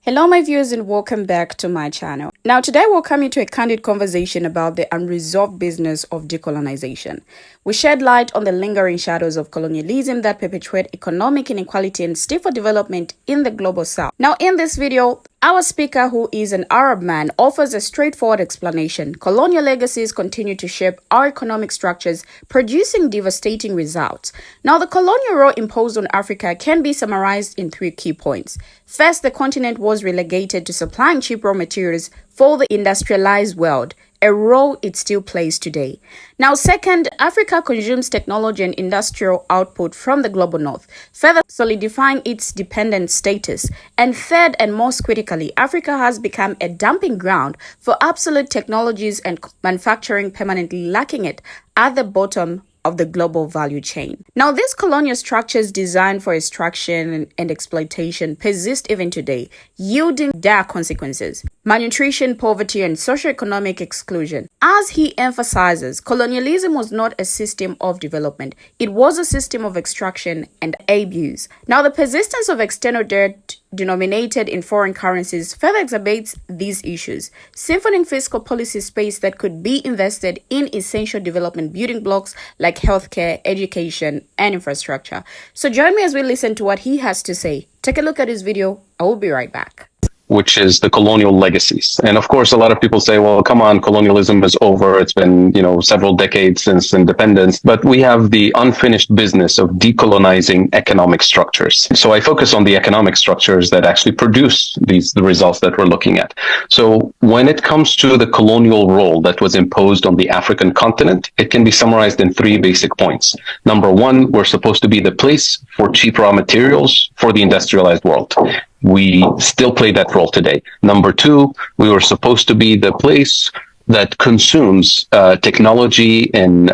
Hello, my viewers, and welcome back to my channel. Now, today we'll come into a candid conversation about the unresolved business of decolonization. We shed light on the lingering shadows of colonialism that perpetuate economic inequality and stifle development in the global south. Now, in this video, our speaker, who is an Arab man, offers a straightforward explanation. Colonial legacies continue to shape our economic structures, producing devastating results. Now, the colonial role imposed on Africa can be summarized in three key points. First, the continent was relegated to supplying cheap raw materials for the industrialized world, a role it still plays today. Now, second, Africa consumes technology and industrial output from the global north, further solidifying its dependent status. And third, and most critically, Africa has become a dumping ground for obsolete technologies and manufacturing, permanently lacking it at the bottom of the global value chain. Now, these colonial structures designed for extraction and exploitation persist even today, yielding dire consequences: malnutrition, poverty, and socioeconomic exclusion. As he emphasizes, colonialism was not a system of development. It was a system of extraction and abuse. Now, the persistence of external debt denominated in foreign currencies further exacerbates these issues, siphoning fiscal policy space that could be invested in essential development building blocks like healthcare, education, and infrastructure. So join me as we listen to what he has to say. Take a look at his video. I will be right back. Which is the colonial legacies. And of course, a lot of people say, well, come on, colonialism is over. It's been, several decades since independence. But we have the unfinished business of decolonizing economic structures. So I focus on the economic structures that actually produce the results that we're looking at. So when it comes to the colonial role that was imposed on the African continent, it can be summarized in three basic points. Number one, we're supposed to be the place for cheap raw materials for the industrialized world. We still play that role today. Number two, we were supposed to be the place that consumes technology and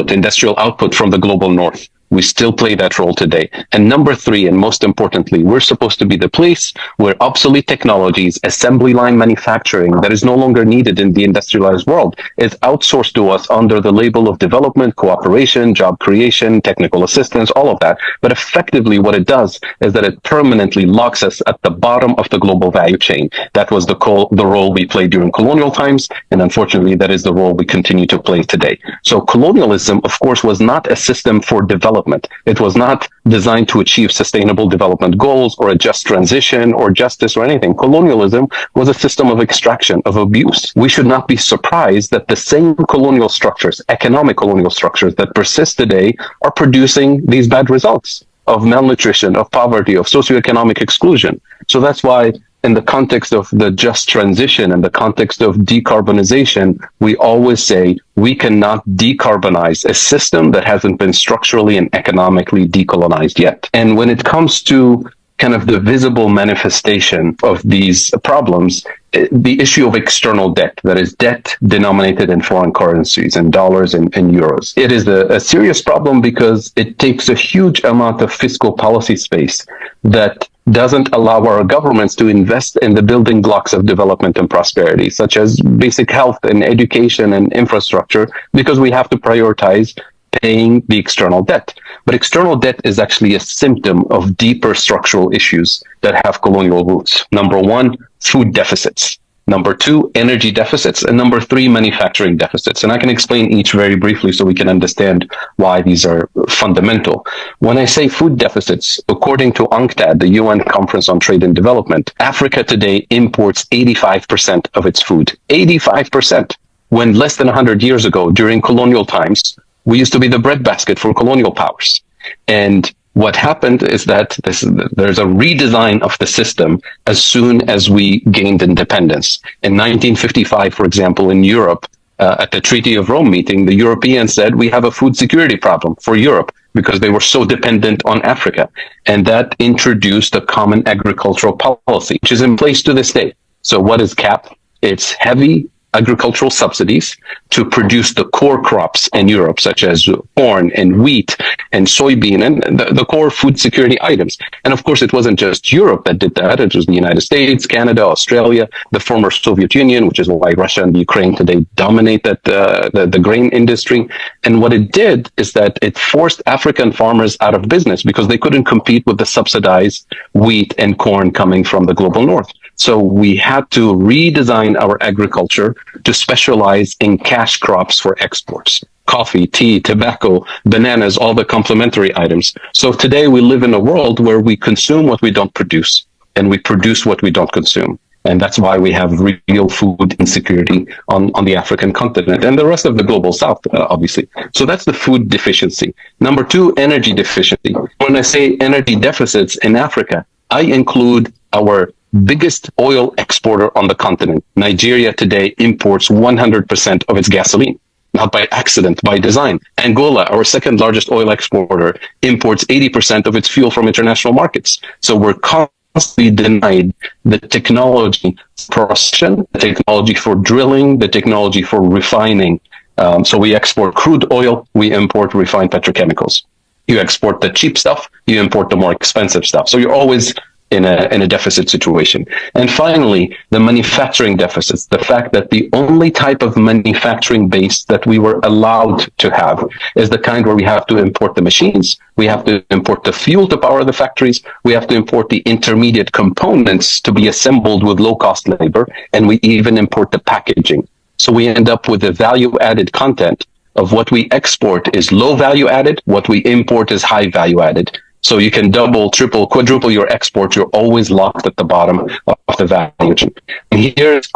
industrial output from the global north. We still play that role today. And number three, and most importantly, we're supposed to be the place where obsolete technologies, assembly line manufacturing that is no longer needed in the industrialized world is outsourced to us under the label of development, cooperation, job creation, technical assistance, all of that. But effectively what it does is that it permanently locks us at the bottom of the global value chain. That was the role we played during colonial times. And unfortunately, that is the role we continue to play today. So colonialism, of course, was not a system for development. It was not designed to achieve sustainable development goals or a just transition or justice or anything. Colonialism was a system of extraction, of abuse. We should not be surprised that the same colonial structures, economic colonial structures that persist today are producing these bad results of malnutrition, of poverty, of socioeconomic exclusion. So that's why in the context of the just transition and the context of decarbonization, we always say we cannot decarbonize a system that hasn't been structurally and economically decolonized yet. And when it comes to kind of the visible manifestation of these problems, the issue of external debt, that is debt denominated in foreign currencies, in dollars and euros. It is a serious problem because it takes a huge amount of fiscal policy space that doesn't allow our governments to invest in the building blocks of development and prosperity, such as basic health and education and infrastructure, because we have to prioritize paying the external debt. But external debt is actually a symptom of deeper structural issues that have colonial roots. Number one, food deficits. Number two, energy deficits. And number three, manufacturing deficits. And I can explain each very briefly so we can understand why these are fundamental. When I say food deficits, according to UNCTAD, the UN Conference on Trade and Development, Africa today imports 85% of its food. 85%. When less than 100 years ago, during colonial times, we used to be the breadbasket for colonial powers. And what happened is that there's a redesign of the system as soon as we gained independence. In 1955, for example, in Europe, at the Treaty of Rome meeting, the Europeans said we have a food security problem for Europe because they were so dependent on Africa. And that introduced a common agricultural policy, which is in place to this day. So what is CAP? It's heavy agricultural subsidies to produce the core crops in Europe, such as corn and wheat and soybean and the core food security items. And of course, it wasn't just Europe that did that. It was the United States, Canada, Australia, the former Soviet Union, which is why Russia and Ukraine today dominate the grain industry. And what it did is that it forced African farmers out of business because they couldn't compete with the subsidized wheat and corn coming from the global north. So we had to redesign our agriculture to specialize in cash crops for exports. Coffee, tea, tobacco, bananas, all the complementary items. So today we live in a world where we consume what we don't produce and we produce what we don't consume. And that's why we have real food insecurity on the African continent and the rest of the global south, obviously. So that's the food deficiency. Number two, energy deficiency. When I say energy deficits in Africa, I include our biggest oil exporter on the continent. Nigeria today imports 100% of its gasoline. Not by accident, by design. Angola, our second largest oil exporter, imports 80% of its fuel from international markets. So we're constantly denied the technology for production, the technology for drilling, the technology for refining. So we export crude oil, we import refined petrochemicals. You export the cheap stuff, you import the more expensive stuff. So you're always in a deficit situation. And finally, the manufacturing deficits, the fact that the only type of manufacturing base that we were allowed to have is the kind where we have to import the machines, we have to import the fuel to power the factories, we have to import the intermediate components to be assembled with low-cost labor, and we even import the packaging. So we end up with the value-added content of what we export is low value added, what we import is high value added. So you can double, triple, quadruple your export. You're always locked at the bottom of the value chain. And here's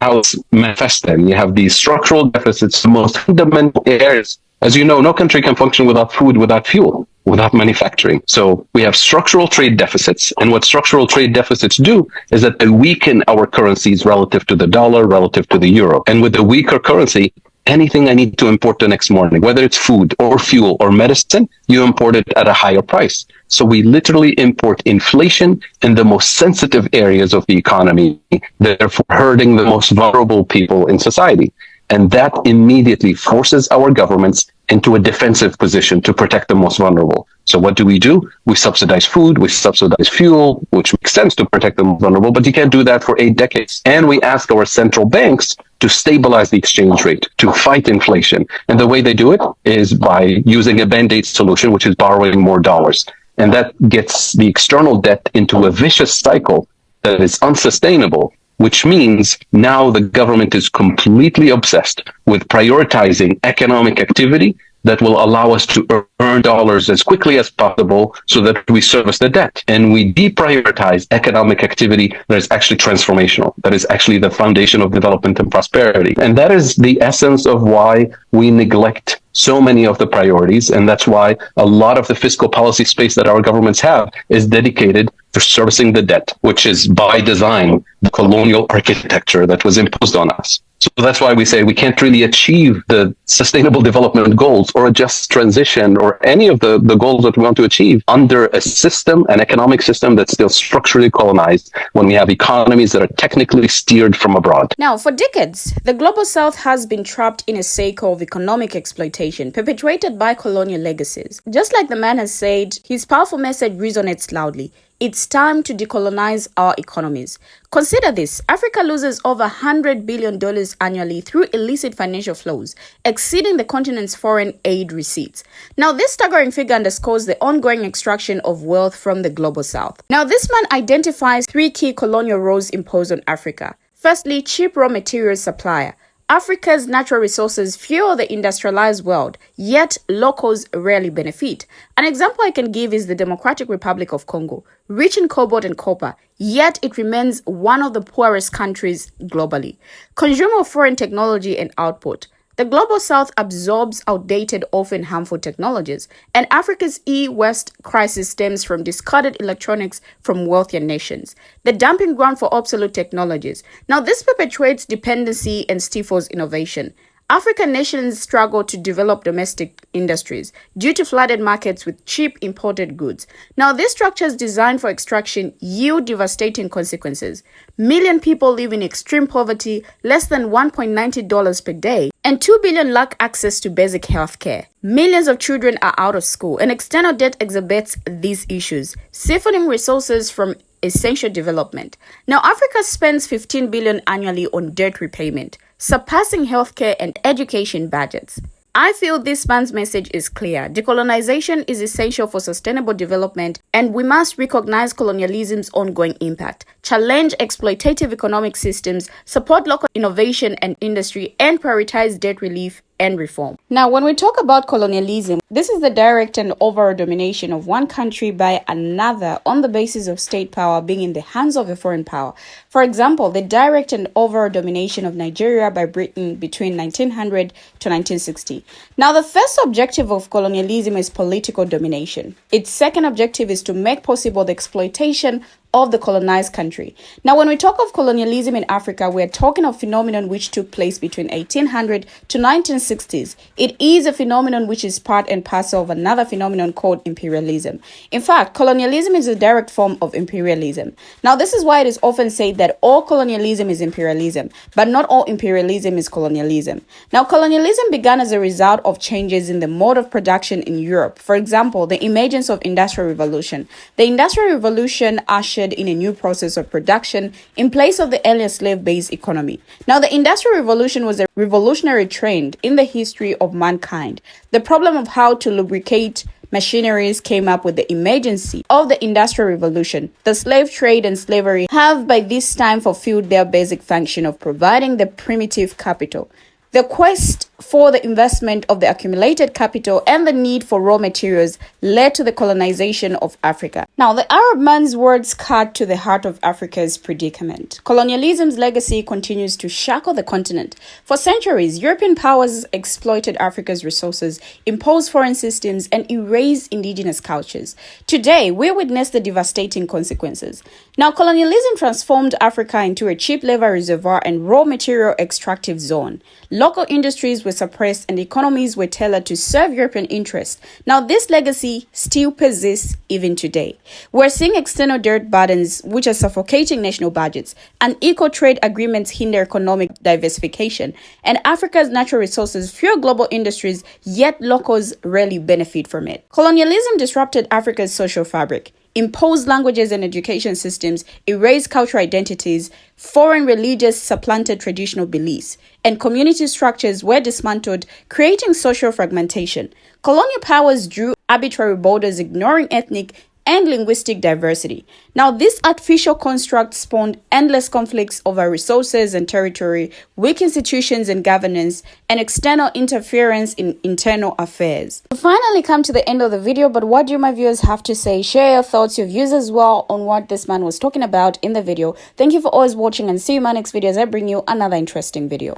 how it's manifested. You have these structural deficits, the most fundamental areas. As you know, no country can function without food, without fuel, without manufacturing. So we have structural trade deficits. And what structural trade deficits do is that they weaken our currencies relative to the dollar, relative to the euro. And with a weaker currency, anything I need to import the next morning, whether it's food or fuel or medicine, you import it at a higher price. So we literally import inflation in the most sensitive areas of the economy, therefore hurting the most vulnerable people in society. And that immediately forces our governments into a defensive position to protect the most vulnerable. So what do? We subsidize food, we subsidize fuel, which makes sense to protect the most vulnerable, but you can't do that for 8 decades. And we ask our central banks to stabilize the exchange rate, to fight inflation. And the way they do it is by using a band-aid solution, which is borrowing more dollars. And that gets the external debt into a vicious cycle that is unsustainable, which means now the government is completely obsessed with prioritizing economic activity that will allow us to earn dollars as quickly as possible so that we service the debt. And we deprioritize economic activity that is actually transformational, that is actually the foundation of development and prosperity. And that is the essence of why we neglect so many of the priorities. And that's why a lot of the fiscal policy space that our governments have is dedicated to servicing the debt, which is by design the colonial architecture that was imposed on us. So that's why we say we can't really achieve the sustainable development goals or a just transition or any of the goals that we want to achieve under a system, an economic system that's still structurally colonized when we have economies that are technically steered from abroad. Now, for decades, the Global South has been trapped in a cycle of economic exploitation perpetuated by colonial legacies. Just like the man has said, his powerful message resonates loudly. It's time to decolonize our economies. Consider this, Africa loses over $100 billion annually through illicit financial flows, exceeding the continent's foreign aid receipts. Now, this staggering figure underscores the ongoing extraction of wealth from the Global South. Now, this man identifies 3 key colonial roles imposed on Africa. Firstly, cheap raw materials supplier. Africa's natural resources fuel the industrialized world, yet locals rarely benefit. An example I can give is the Democratic Republic of Congo, rich in cobalt and copper, yet it remains one of the poorest countries globally. Consumer of foreign technology and output. The Global South absorbs outdated, often harmful technologies, and Africa's E-West crisis stems from discarded electronics from wealthier nations, the dumping ground for obsolete technologies. Now, this perpetuates dependency and stifles innovation. African nations struggle to develop domestic industries due to flooded markets with cheap imported goods. Now, these structures designed for extraction yield devastating consequences. Million people live in extreme poverty, less than $1.90 per day, and 2 billion lack access to basic health care. Millions of children are out of school, and external debt exacerbates these issues, siphoning resources from essential development. Now, Africa spends 15 billion annually on debt repayment, surpassing healthcare and education budgets. I feel this man's message is clear. Decolonization is essential for sustainable development, and we must recognize colonialism's ongoing impact, challenge exploitative economic systems, support local innovation and industry, and prioritize debt relief and reform. Now, when we talk about colonialism, this is the direct and overall domination of one country by another on the basis of state power being in the hands of a foreign power. For example, the direct and overall domination of Nigeria by Britain between 1900 to 1960. Now, the first objective of colonialism is political domination. Its second objective is to make possible the exploitation of the colonized country. Now, when we talk of colonialism in Africa, we are talking of a phenomenon which took place between 1800 to 1960s. It is a phenomenon which is part and parcel of another phenomenon called imperialism. In fact, colonialism is a direct form of imperialism. Now, this is why it is often said that all colonialism is imperialism, but not all imperialism is colonialism. Now, colonialism began as a result of changes in the mode of production in Europe. For example, the emergence of Industrial Revolution. The Industrial Revolution ushered in a new process of production in place of the earlier slave-based economy. Now, the Industrial Revolution was a revolutionary trend in the history of mankind. The problem of how to lubricate machineries came up with the emergency of the Industrial Revolution. The slave trade and slavery have by this time fulfilled their basic function of providing the primitive capital. The quest for the investment of the accumulated capital and the need for raw materials led to the colonization of Africa. Now, the Arab man's words cut to the heart of Africa's predicament. Colonialism's legacy continues to shackle the continent. For centuries, European powers exploited Africa's resources, imposed foreign systems, and erased indigenous cultures. Today, we witness the devastating consequences. Now, colonialism transformed Africa into a cheap labor reservoir and raw material extractive zone. Local industries were suppressed and economies were tailored to serve European interests. Now, this legacy still persists even today. We're seeing external debt burdens which are suffocating national budgets, and eco-trade agreements hinder economic diversification, and Africa's natural resources fuel global industries, yet locals rarely benefit from it. Colonialism disrupted Africa's social fabric, imposed languages and education systems, erased cultural identities, foreign religions supplanted traditional beliefs, and community structures were dismantled, creating social fragmentation. Colonial powers drew arbitrary borders, ignoring ethnic and linguistic diversity. Now, this artificial construct spawned endless conflicts over resources and territory, weak institutions and governance, and external interference in internal affairs. We finally come to the end of the video, but what do my viewers have to say? Share your thoughts, your views as well on what this man was talking about in the video. Thank you for always watching, and see you in my next video as I bring you another interesting video.